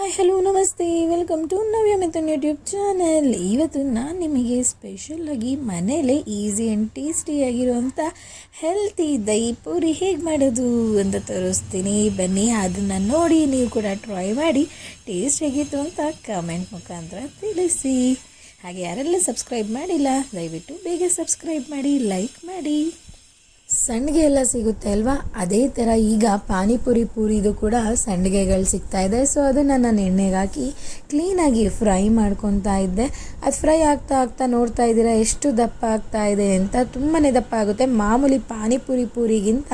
Hi hello ನಮಸ್ತೆ, welcome to Navya Mithun YouTube channel. ಇವತ್ತು ನಾನು ನಿಮಗೆ ಸ್ಪೆಷಲಾಗಿ ಮನೇಲೇ ಈಸಿ ಆ್ಯಂಡ್ ಟೇಸ್ಟಿಯಾಗಿರುವಂಥ ಹೆಲ್ತಿ ದಹಿ ಪೂರಿ ಹೇಗೆ ಮಾಡೋದು ಅಂತ ತೋರಿಸ್ತೀನಿ. ಬನ್ನಿ, ಅದನ್ನು ನೋಡಿ ನೀವು ಕೂಡ ಟ್ರೈ ಮಾಡಿ ಟೇಸ್ಟ್ ಹೇಗಿತ್ತು ಅಂತ ಕಮೆಂಟ್ ಮುಖಾಂತರ ತಿಳಿಸಿ. ಹಾಗೆ ಯಾರೆಲ್ಲ ಸಬ್ಸ್ಕ್ರೈಬ್ ಮಾಡಿಲ್ಲ ದಯವಿಟ್ಟು ಬೇಗ ಸಬ್ಸ್ಕ್ರೈಬ್ ಮಾಡಿ, ಲೈಕ್ ಮಾಡಿ. ಸಂಡಿಗೆ ಎಲ್ಲ ಸಿಗುತ್ತೆ ಅಲ್ವಾ, ಅದೇ ಥರ ಈಗ ಪೂರಿದು ಕೂಡ ಸಂಡಿಗೆಗಳು ಸಿಗ್ತಾಯಿದೆ. ಸೊ ಅದನ್ನು ನಾನು ಎಣ್ಣೆಗೆ ಹಾಕಿ ಕ್ಲೀನಾಗಿ ಫ್ರೈ ಮಾಡ್ಕೊತಾ ಇದ್ದೆ. ಅದು ಫ್ರೈ ಆಗ್ತಾ ನೋಡ್ತಾ ಇದ್ದೀರಾ ಎಷ್ಟು ದಪ್ಪ ಆಗ್ತಾ ಇದೆ ಅಂತ. ತುಂಬಾ ದಪ್ಪ ಆಗುತ್ತೆ, ಮಾಮೂಲಿ ಪೂರಿಗಿಂತ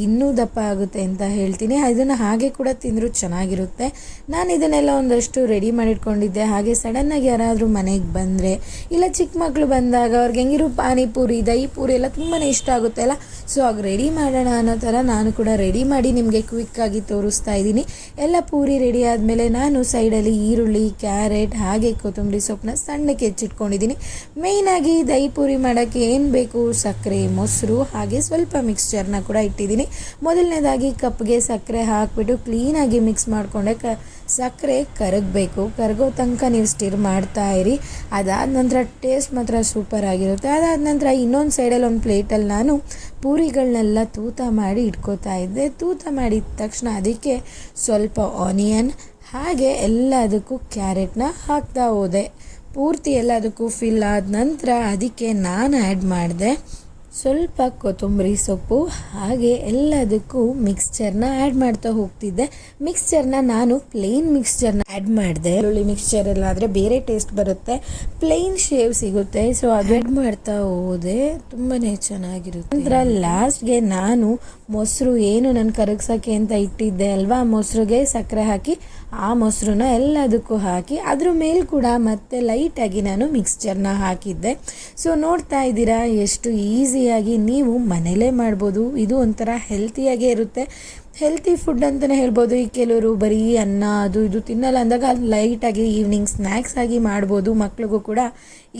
ಇನ್ನೂ ದಪ್ಪ ಆಗುತ್ತೆ ಅಂತ ಹೇಳ್ತೀನಿ. ಇದನ್ನು ಹಾಗೆ ಕೂಡ ತಿಂದರೂ ಚೆನ್ನಾಗಿರುತ್ತೆ. ನಾನು ಇದನ್ನೆಲ್ಲ ಒಂದಷ್ಟು ರೆಡಿ ಮಾಡಿಟ್ಕೊಂಡಿದ್ದೆ. ಹಾಗೆ ಸಡನ್ನಾಗಿ ಯಾರಾದರೂ ಮನೆಗೆ ಬಂದರೆ ಇಲ್ಲ ಚಿಕ್ಕ ಮಕ್ಕಳು ಬಂದಾಗ ಅವ್ರಿಗೆ ಹೆಂಗಿರೋ ದಹಿ ಪೂರಿ ಎಲ್ಲ ತುಂಬಾ ಇಷ್ಟ ಆಗುತ್ತೆ ಅಲ್ಲ. ಸೊ ಆಗ ರೆಡಿ ಮಾಡೋಣ ಅನ್ನೋ ಥರ ನಾನು ಕೂಡ ರೆಡಿ ಮಾಡಿ ನಿಮಗೆ ಕ್ವಿಕ್ಕಾಗಿ ತೋರಿಸ್ತಾ ಇದ್ದೀನಿ. ಎಲ್ಲ ಪೂರಿ ರೆಡಿ ಆದಮೇಲೆ ನಾನು ಸೈಡಲ್ಲಿ ಈರುಳ್ಳಿ, ಕ್ಯಾರೆಟ್ ಹಾಗೆ ಕೊತ್ತಂಬರಿ ಸೊಪ್ಪನ್ನ ಸಣ್ಣಕ್ಕೆ ಹೆಚ್ಚಿಟ್ಕೊಂಡಿದ್ದೀನಿ. ಮೇಯ್ನಾಗಿ ದಹಿ ಪೂರಿ ಮಾಡೋಕ್ಕೆ ಏನು ಬೇಕು, ಸಕ್ಕರೆ, ಮೊಸರು ಹಾಗೆ ಸ್ವಲ್ಪ ಮಿಕ್ಸ್ಚರ್ನ ಕೂಡ ಇಟ್ಟಿದ್ದೀನಿ. ಮೊದಲನೇದಾಗಿ ಕಪ್ಗೆ ಸಕ್ಕರೆ ಹಾಕಿಬಿಟ್ಟು ಕ್ಲೀನಾಗಿ ಮಿಕ್ಸ್ ಮಾಡಿಕೊಂಡೆ. ಸಕ್ಕರೆ ಕರಗೋ ತನಕ ನೀವು ಸ್ಟಿರ್ ಮಾಡ್ತಾ ಇರಿ. ಅದಾದ ನಂತರ ಟೇಸ್ಟ್ ಮಾತ್ರ ಸೂಪರ್ ಆಗಿರುತ್ತೆ. ಅದಾದ ನಂತರ ಇನ್ನೊಂದು ಸೈಡಲ್ಲಿ ಒಂದು ಪ್ಲೇಟಲ್ಲಿ ನಾನು ಪೂರಿಗಳನ್ನೆಲ್ಲ ತೂತ ಮಾಡಿ ಇಟ್ಕೋತಾ ಇದ್ದೆ. ತೂತ ಮಾಡಿದ ತಕ್ಷಣ ಅದಕ್ಕೆ ಸ್ವಲ್ಪ ಆನಿಯನ್ ಹಾಗೆ ಎಲ್ಲದಕ್ಕೂ ಕ್ಯಾರೆಟ್ನ ಹಾಕ್ತಾ ಹೋದೆ. ಪೂರ್ತಿ ಎಲ್ಲದಕ್ಕೂ ಫಿಲ್ ಆದ ನಂತರ ಅದಕ್ಕೆ ನಾನು ಆ್ಯಡ್ ಮಾಡಿದೆ ಸ್ವಲ್ಪ ಕೊತ್ತಂಬರಿ ಸೊಪ್ಪು ಹಾಗೆ ಎಲ್ಲದಕ್ಕೂ ಮಿಕ್ಸ್ಚರ್ನ ಆ್ಯಡ್ ಮಾಡ್ತಾ ಹೋಗ್ತಿದ್ದೆ. ಮಿಕ್ಸ್ಚರ್ನ ನಾನು ಪ್ಲೇನ್ ಮಿಕ್ಸ್ಚರ್ನ ಆ್ಯಡ್ ಮಾಡಿದೆ. ಈರುಳ್ಳಿ ಮಿಕ್ಸ್ಚರ್ ಎಲ್ಲ ಆದರೆ ಬೇರೆ ಟೇಸ್ಟ್ ಬರುತ್ತೆ, ಪ್ಲೇನ್ ಶೇವ್ ಸಿಗುತ್ತೆ. ಸೊ ಅದು ಆ್ಯಡ್ ಮಾಡ್ತಾ ಹೋದೆ, ತುಂಬಾ ಚೆನ್ನಾಗಿರುತ್ತೆ. ನಂತರ ಲಾಸ್ಟ್ಗೆ ನಾನು ಮೊಸರು ಏನು ನಾನು ಕರಗ್ಸೋಕ್ಕೆ ಅಂತ ಇಟ್ಟಿದ್ದೆ ಅಲ್ವಾ, ಮೊಸರಿಗೆ ಸಕ್ಕರೆ ಹಾಕಿ ಆ ಮೊಸರನ್ನ ಎಲ್ಲದಕ್ಕೂ ಹಾಕಿ ಅದ್ರ ಮೇಲೆ ಕೂಡ ಮತ್ತೆ ಲೈಟಾಗಿ ನಾನು ಮಿಕ್ಸ್ಚರ್ನ ಹಾಕಿದ್ದೆ. ಸೊ ನೋಡ್ತಾ ಇದ್ದೀರಾ ಎಷ್ಟು ಈಸಿಯಾಗಿ ನೀವು ಮನೇಲೇ ಮಾಡ್ಬೋದು. ಇದು ಒಂಥರ ಹೆಲ್ತಿಯಾಗೇ ಇರುತ್ತೆ. ಹೆಲ್ತಿ ಫುಡ್ ಅಂತಲೇ ಹೇಳ್ಬೋದು. ಈ ಕೆಲವರು ಬರೀ ಅನ್ನ ಅದು ಇದು ತಿನ್ನಲ್ಲ ಅಂದಾಗ ಲೈಟಾಗಿ ಈವ್ನಿಂಗ್ ಸ್ನ್ಯಾಕ್ಸ್ ಆಗಿ ಮಾಡ್ಬೋದು, ಮಕ್ಳಿಗೂ ಕೂಡ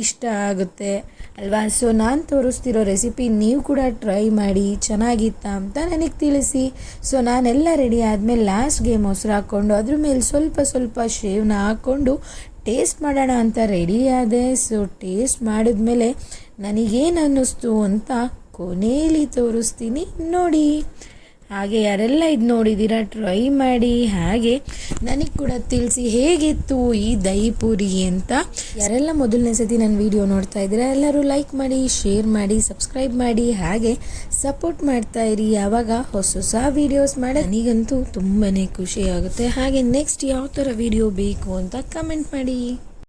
ಇಷ್ಟ ಆಗುತ್ತೆ ಅಲ್ವಾ. ಸೊ ನಾನು ತೋರಿಸ್ತಿರೋ ರೆಸಿಪಿ ನೀವು ಕೂಡ ಟ್ರೈ ಮಾಡಿ, ಚೆನ್ನಾಗಿತ್ತಾ ಅಂತ ನನಗೆ ತಿಳಿಸಿ. ಸೊ ನಾನೆಲ್ಲ ರೆಡಿ ಆದಮೇಲೆ ಲಾಸ್ಟ್ಗೆ ಮೊಸರು ಹಾಕ್ಕೊಂಡು ಅದ್ರ ಮೇಲೆ ಸ್ವಲ್ಪ ಶೇವ್ನ ಹಾಕ್ಕೊಂಡು ಟೇಸ್ಟ್ ಮಾಡೋಣ ಅಂತ ರೆಡಿ ಆದೆ. ಸೊ ಟೇಸ್ಟ್ ಮಾಡಿದ್ಮೇಲೆ ನನಗೇನು ಅನ್ನಿಸ್ತು ಅಂತ ಕೊನೆಯಲ್ಲಿ ತೋರಿಸ್ತೀನಿ ನೋಡಿ. ಹಾಗೆ ಯಾರೆಲ್ಲ ಇದು ನೋಡಿದ್ದೀರಾ ಟ್ರೈ ಮಾಡಿ, ಹಾಗೆ ನನಗೆ ಕೂಡ ತಿಳಿಸಿ ಹೇಗಿತ್ತು ಈ ದಹಿ ಪೂರಿ ಅಂತ. ಯಾರೆಲ್ಲ ಮೊದಲನೇ ಸತಿ ನನ್ನ ವಿಡಿಯೋ ನೋಡ್ತಾ ಇದ್ದೀರಾ ಎಲ್ಲರೂ ಲೈಕ್ ಮಾಡಿ, ಶೇರ್ ಮಾಡಿ, ಸಬ್ಸ್ಕ್ರೈಬ್ ಮಾಡಿ, ಹಾಗೆ ಸಪೋರ್ಟ್ ಮಾಡ್ತಾ ಇರಿ. ಯಾವಾಗ ಹೊಸ ವೀಡಿಯೋಸ್ ಮಾಡಿ ನನಗಂತೂ ತುಂಬಾ ಖುಷಿ ಆಗುತ್ತೆ. ಹಾಗೆ ನೆಕ್ಸ್ಟ್ ಯಾವ ಥರ ವಿಡಿಯೋ ಬೇಕು ಅಂತ ಕಮೆಂಟ್ ಮಾಡಿ.